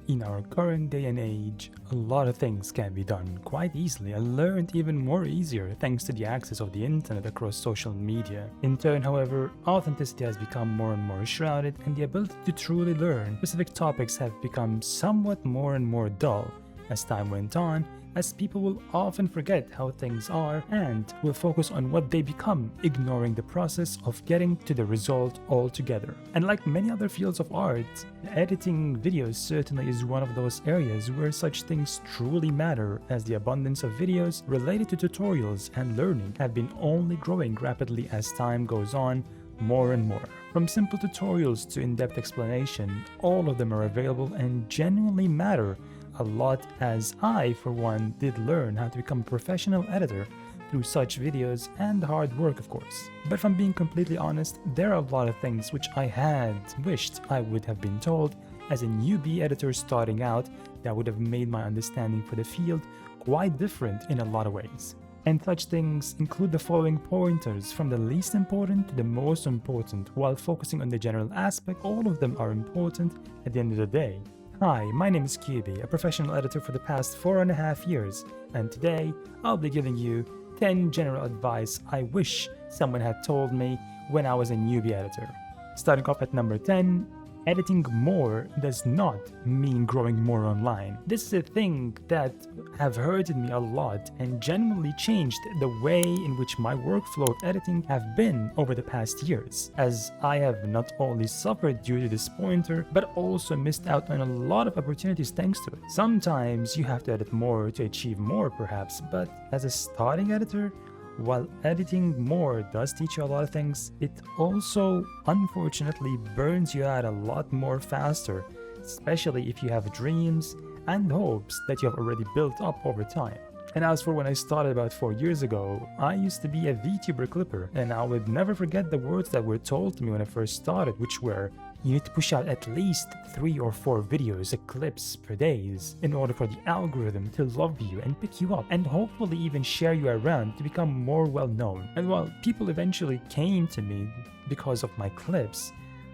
In our current day and age, a lot of things can be done quite easily and learned even more easier thanks to the access of the internet across social media. In turn, however, authenticity has become more and more shrouded, and the ability to truly learn specific topics have become somewhat more and more dull as time went on, as people will often forget how things are and will focus on what they become, ignoring the process of getting to the result altogether. And like many other fields of art, editing videos certainly is one of those areas where such things truly matter, as the abundance of videos related to tutorials and learning have been only growing rapidly as time goes on more and more. From simple tutorials to in-depth explanation, all of them are available and genuinely matter a lot, as I, for one, did learn how to become a professional editor through such videos and hard work, of course. But if I'm being completely honest, there are a lot of things which I had wished I would have been told as a newbie editor starting out that would have made my understanding for the field quite different in a lot of ways. And such things include the following pointers, from the least important to the most important. While focusing on the general aspect, all of them are important at the end of the day. Hi, my name is NEWBIE, a professional editor for the past 4.5 years, and today I'll be giving you 10 general advice I wish someone had told me when I was a newbie editor. Starting off at number 10, editing more does not mean growing more online. This is a thing that have hurted me a lot and genuinely changed the way in which my workflow of editing have been over the past years, as I have not only suffered due to this pointer, but also missed out on a lot of opportunities thanks to it. Sometimes you have to edit more to achieve more perhaps, but as a starting editor, while editing more does teach you a lot of things, it also unfortunately burns you out a lot more faster, especially if you have dreams and hopes that you have already built up over time. And as for when I started about 4 years ago, I used to be a VTuber clipper, and I would never forget the words that were told to me when I first started, which were, you need to push out at least 3 or 4 videos, clips per day, in order for the algorithm to love you and pick you up and hopefully even share you around to become more well known. And while people eventually came to me because of my clips,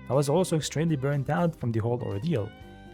I was also extremely burnt out from the whole ordeal,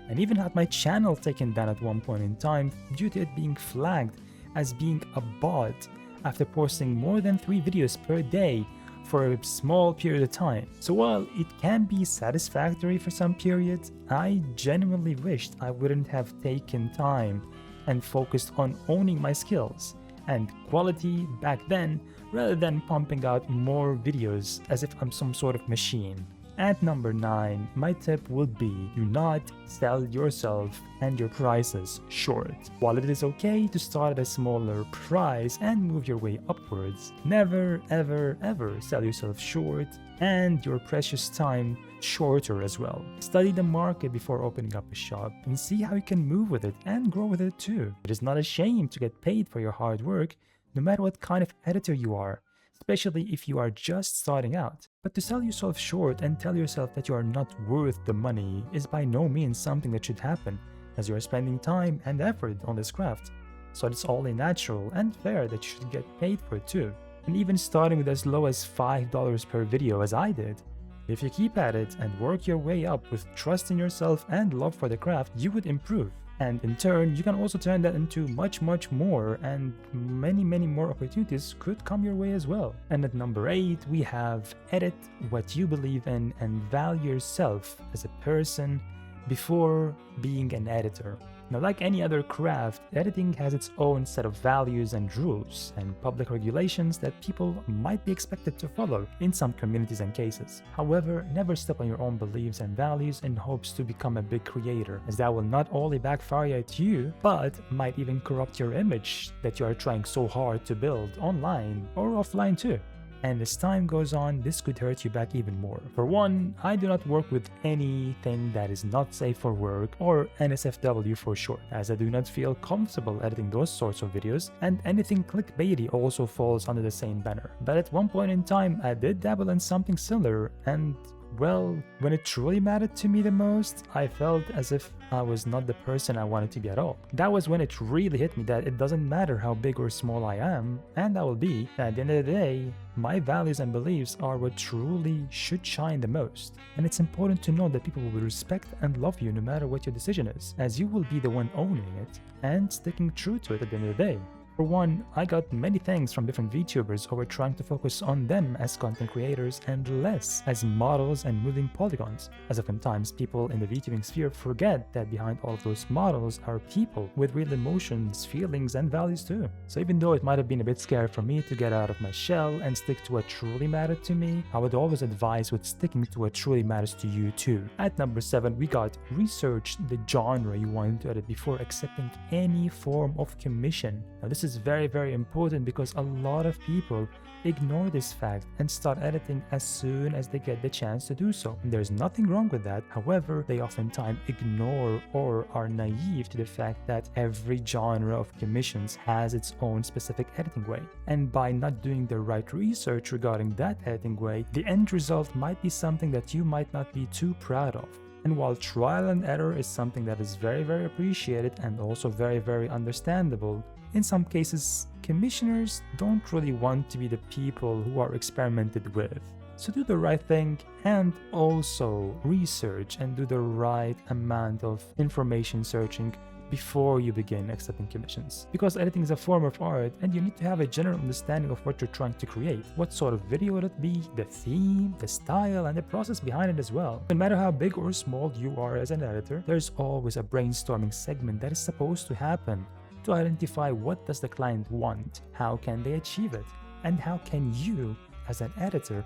and even had my channel taken down at one point in time due to it being flagged as being a bot after posting more than 3 videos per day for a small period of time. So while it can be satisfactory for some periods, I genuinely wished I wouldn't have taken time and focused on owning my skills and quality back then, rather than pumping out more videos as if I'm some sort of machine. At number 9, my tip would be, do not sell yourself and your prices short. While it is okay to start at a smaller price and move your way upwards, never ever sell yourself short and your precious time shorter as well. Study the market before opening up a shop and see how you can move with it and grow with it too. It is not a shame to get paid for your hard work, no matter what kind of editor you are, especially if you are just starting out. But to sell yourself short and tell yourself that you are not worth the money is by no means something that should happen, as you are spending time and effort on this craft. So it's only natural and fair that you should get paid for it too. And even starting with as low as $5 per video as I did, if you keep at it and work your way up with trust in yourself and love for the craft, you would improve. And in turn, you can also turn that into much more, and many more opportunities could come your way as well. And at number 8, we have edit what you believe in and value yourself as a person before being an editor. Now, like any other craft, editing has its own set of values and rules and public regulations that people might be expected to follow in some communities and cases. However, never step on your own beliefs and values in hopes to become a big creator, as that will not only backfire at you, but might even corrupt your image that you are trying so hard to build online or offline too. And as time goes on, this could hurt you back even more. For one, I do not work with anything that is not safe for work, or NSFW for short, as I do not feel comfortable editing those sorts of videos, and anything clickbaity also falls under the same banner. But at one point in time, I did dabble in something similar, and Well, when it truly mattered to me the most, I felt as if I was not the person I wanted to be at all. That was when it really hit me that it doesn't matter how big or small I am, and I will be, at the end of the day, my values and beliefs are what truly should shine the most. And it's important to know that people will respect and love you no matter what your decision is, as you will be the one owning it and sticking true to it at the end of the day. For one, I got many thanks from different VTubers who were trying to focus on them as content creators and less as models and moving polygons, as oftentimes people in the VTubing sphere forget that behind all of those models are people with real emotions, feelings, and values too. So even though it might have been a bit scary for me to get out of my shell and stick to what truly mattered to me, I would always advise with sticking to what truly matters to you too. At number 7, we got research the genre you want to edit before accepting any form of commission. Now this is very important because a lot of people ignore this fact and start editing as soon as they get the chance to do so. And there's nothing wrong with that. However, they oftentimes ignore or are naive to the fact that every genre of commissions has its own specific editing way. And by not doing the right research regarding that editing way, the end result might be something that you might not be too proud of. And while trial and error is something that is very appreciated and also very understandable, in some cases, commissioners don't really want to be the people who are experimented with. So do the right thing and also research and do the right amount of information searching before you begin accepting commissions. Because editing is a form of art and you need to have a general understanding of what you're trying to create. What sort of video would it be, the theme, the style, and the process behind it as well. No matter how big or small you are as an editor, there's always a brainstorming segment that is supposed to happen to identify what does the client want, how can they achieve it, and how can you, as an editor,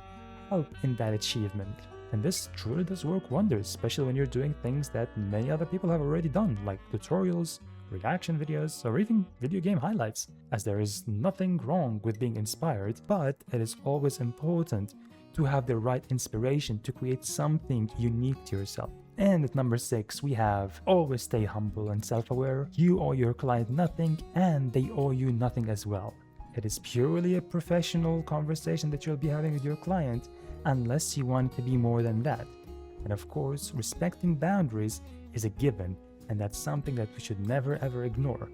help in that achievement. And this truly does work wonders, especially when you're doing things that many other people have already done, like tutorials, reaction videos, or even video game highlights, as there is nothing wrong with being inspired, but it is always important to have the right inspiration to create something unique to yourself. And at number 6, we have always stay humble and self-aware. You owe your client nothing and they owe you nothing as well. It is purely a professional conversation that you'll be having with your client unless you want it to be more than that. And of course, respecting boundaries is a given, and that's something that we should never ever ignore.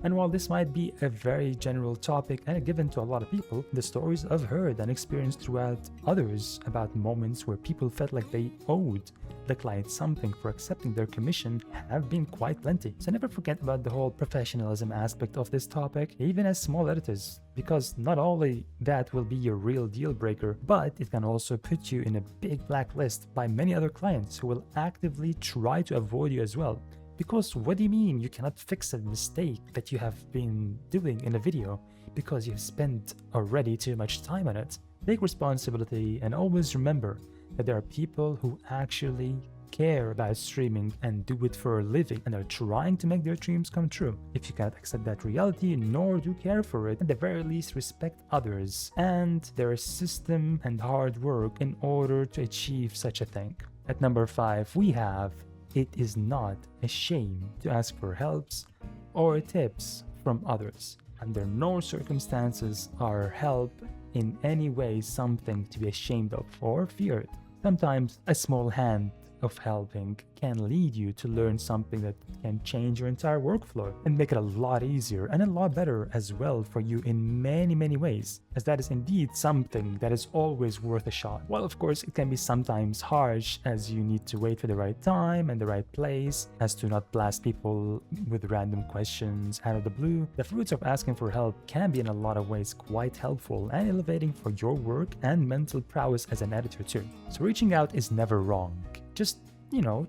And while this might be a very general topic and a given to a lot of people, the stories I've heard and experienced throughout others about moments where people felt like they owed the client something for accepting their commission have been quite plenty. So never forget about the whole professionalism aspect of this topic, even as small editors, because not only that will be your real deal breaker, but it can also put you in a big blacklist by many other clients who will actively try to avoid you as well. Because what do you mean you cannot fix a mistake that you have been doing in a video because you've spent already too much time on it? Take responsibility and always remember that there are people who actually care about streaming and do it for a living and are trying to make their dreams come true. If you cannot accept that reality nor do care for it, at the very least respect others and their system and hard work in order to achieve such a thing. At number 5, we have it is not a shame to ask for helps or tips from others. Under no circumstances are help in any way something to be ashamed of or feared. Sometimes a small hand of helping can lead you to learn something that can change your entire workflow and make it a lot easier and a lot better as well for you in many ways, as that is indeed something that is always worth a shot. While of course it can be sometimes harsh, as you need to wait for the right time and the right place, as to not blast people with random questions out of the blue, the fruits of asking for help can be in a lot of ways quite helpful and elevating for your work and mental prowess as an editor too. So reaching out is never wrong. Just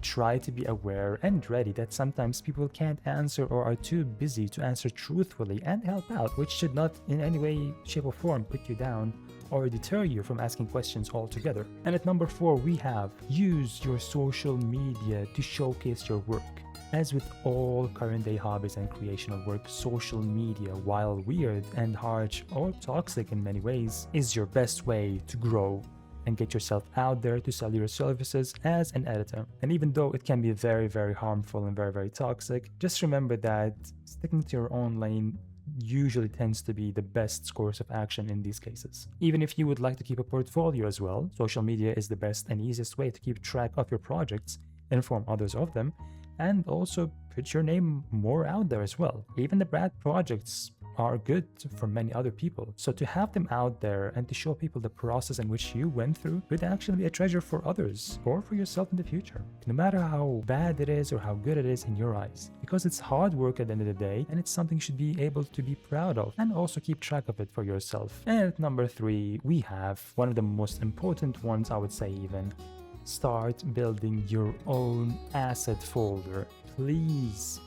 try to be aware and ready that sometimes people can't answer or are too busy to answer truthfully and help out, which should not in any way, shape or form put you down or deter you from asking questions altogether. And at number 4, we have use your social media to showcase your work. As with all current day hobbies and creational work, social media, while weird and harsh or toxic in many ways, is your best way to grow and get yourself out there to sell your services as an editor. And even though it can be very harmful and very toxic, just remember that sticking to your own lane usually tends to be the best course of action in these cases. Even if you would like to keep a portfolio as well, social media is the best and easiest way to keep track of your projects, inform others of them, and also put your name more out there as well. Even the bad projects are good for many other people. So to have them out there and to show people the process in which you went through could actually be a treasure for others or for yourself in the future, no matter how bad it is or how good it is in your eyes, because it's hard work at the end of the day and it's something you should be able to be proud of and also keep track of it for yourself. And at number 3, we have one of the most important ones, I would say even, start building your own asset folder. Please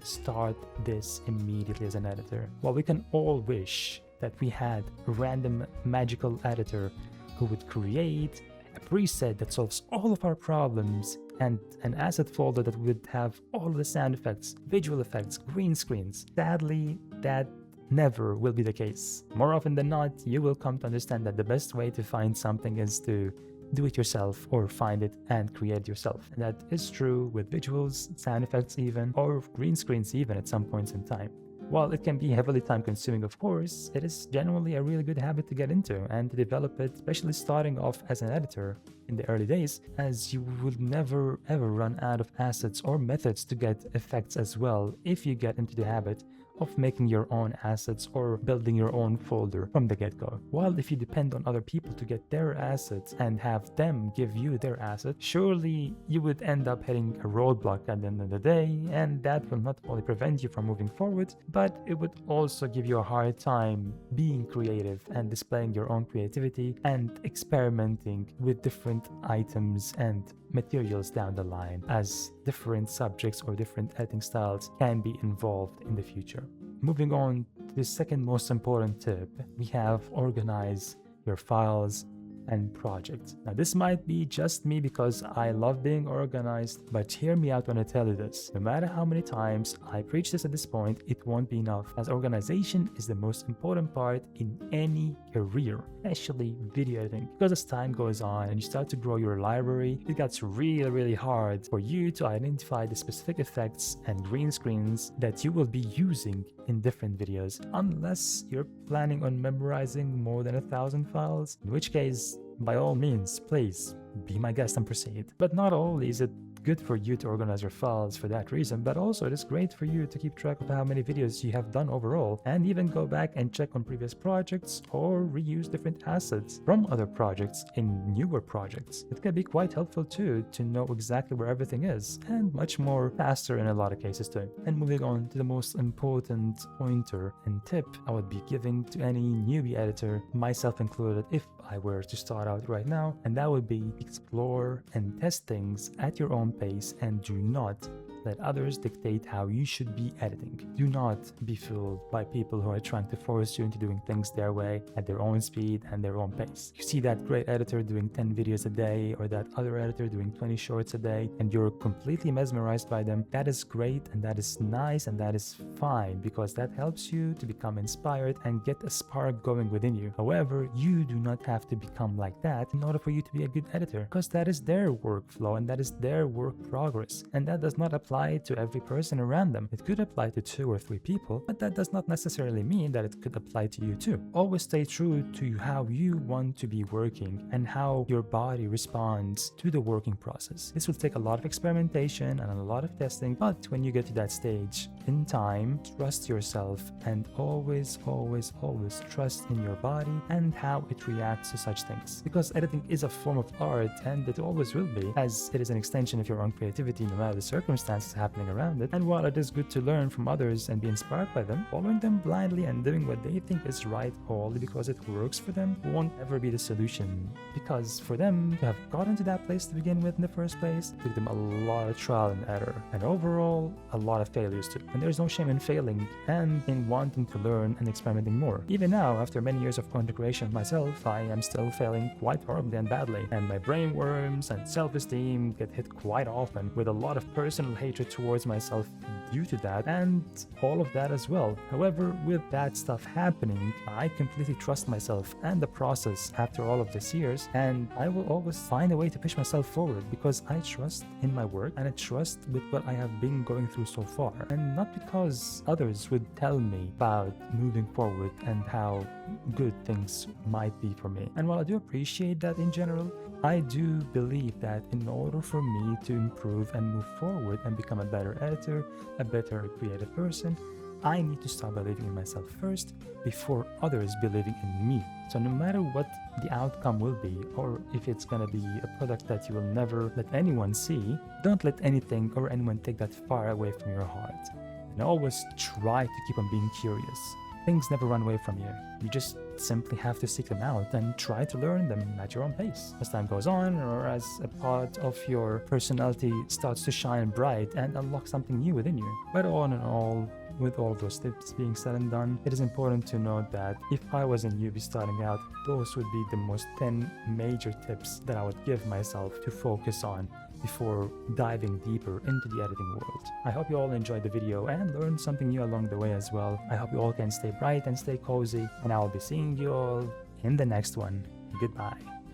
start this immediately as an editor. While we can all wish that we had a random magical editor who would create a preset that solves all of our problems and an asset folder that would have all of the sound effects, visual effects, green screens, sadly, that never will be the case. More often than not, you will come to understand that the best way to find something is to do it yourself or find it and create it yourself. And that is true with visuals, sound effects even, or green screens even at some points in time. While it can be heavily time consuming, of course, it is generally a really good habit to get into and to develop it, especially starting off as an editor in the early days, as you would never ever run out of assets or methods to get effects as well if you get into the habit of making your own assets or building your own folder from the get-go. While if you depend on other people to get their assets and have them give you their assets, surely you would end up hitting a roadblock at the end of the day, and that will not only prevent you from moving forward, but it would also give you a hard time being creative and displaying your own creativity and experimenting with different items and materials down the line, as different subjects or different editing styles can be involved in the future. Moving on to the second most important tip, we have organize your files and projects. Now this might be just me because I love being organized, but hear me out when I tell you this. No matter how many times I preach this at this point, it won't be enough, as organization is the most important part in any career, especially video editing. Because as time goes on and you start to grow your library, it gets really hard for you to identify the specific effects and green screens that you will be using in different videos, unless you're planning on memorizing more than 1,000 files, in which case, by all means, please be my guest and proceed. But not only is it good for you to organize your files for that reason, but also it is great for you to keep track of how many videos you have done overall, and even go back and check on previous projects or reuse different assets from other projects in newer projects. It can be quite helpful too to know exactly where everything is, and much more faster in a lot of cases too. And moving on to the most important pointer and tip I would be giving to any newbie editor, myself included, if I were to start out right now, and that would be explore and test things at your own pace and do not let others dictate how you should be editing. Do not be fooled by people who are trying to force you into doing things their way, at their own speed and their own pace. You see that great editor doing 10 videos a day, or that other editor doing 20 shorts a day, and you're completely mesmerized by them. That is great and that is nice and that is fine, because that helps you to become inspired and get a spark going within you. However, you do not have to become like that in order for you to be a good editor, because that is their workflow and that is their work progress, and that does not apply to every person around them. It could apply to 2 or 3 people, but that does not necessarily mean that it could apply to you too. Always stay true to how you want to be working and how your body responds to the working process. This will take a lot of experimentation and a lot of testing, but when you get to that stage in time, trust yourself and always trust in your body and how it reacts to such things. Because editing is a form of art, and it always will be, as it is an extension of your own creativity no matter the circumstances happening around it. And while it is good to learn from others and be inspired by them, following them blindly and doing what they think is right only because it works for them won't ever be the solution, because for them to have gotten to that place to begin with in the first place took them a lot of trial and error, and overall a lot of failures too. And there's no shame in failing and in wanting to learn and experimenting more. Even now, after many years of content creation myself, I am still failing quite horribly and badly, and my brain worms and self-esteem get hit quite often, with a lot of personal hatred towards myself due to that, and all of that as well. However, with that stuff happening, I completely trust myself and the process after all of these years, and I will always find a way to push myself forward because I trust in my work and I trust with what I have been going through so far. And not not because others would tell me about moving forward and how good things might be for me. And while I do appreciate that in general, I do believe that in order for me to improve and move forward and become a better editor, a better creative person, I need to start believing in myself first before others believing in me. So no matter what the outcome will be, or if it's gonna be a product that you will never let anyone see, don't let anything or anyone take that far away from your heart. And always try to keep on being curious. Things never run away from you. You just simply have to seek them out and try to learn them at your own pace. As time goes on, or as a part of your personality starts to shine bright and unlock something new within you. But all in all, with all those tips being said and done, it is important to note that if I was a newbie starting out, those would be the most 10 major tips that I would give myself to focus on before diving deeper into the editing world. I hope you all enjoyed the video and learned something new along the way as well. I hope you all can stay bright and stay cozy, and I will be seeing you all in the next one. Goodbye.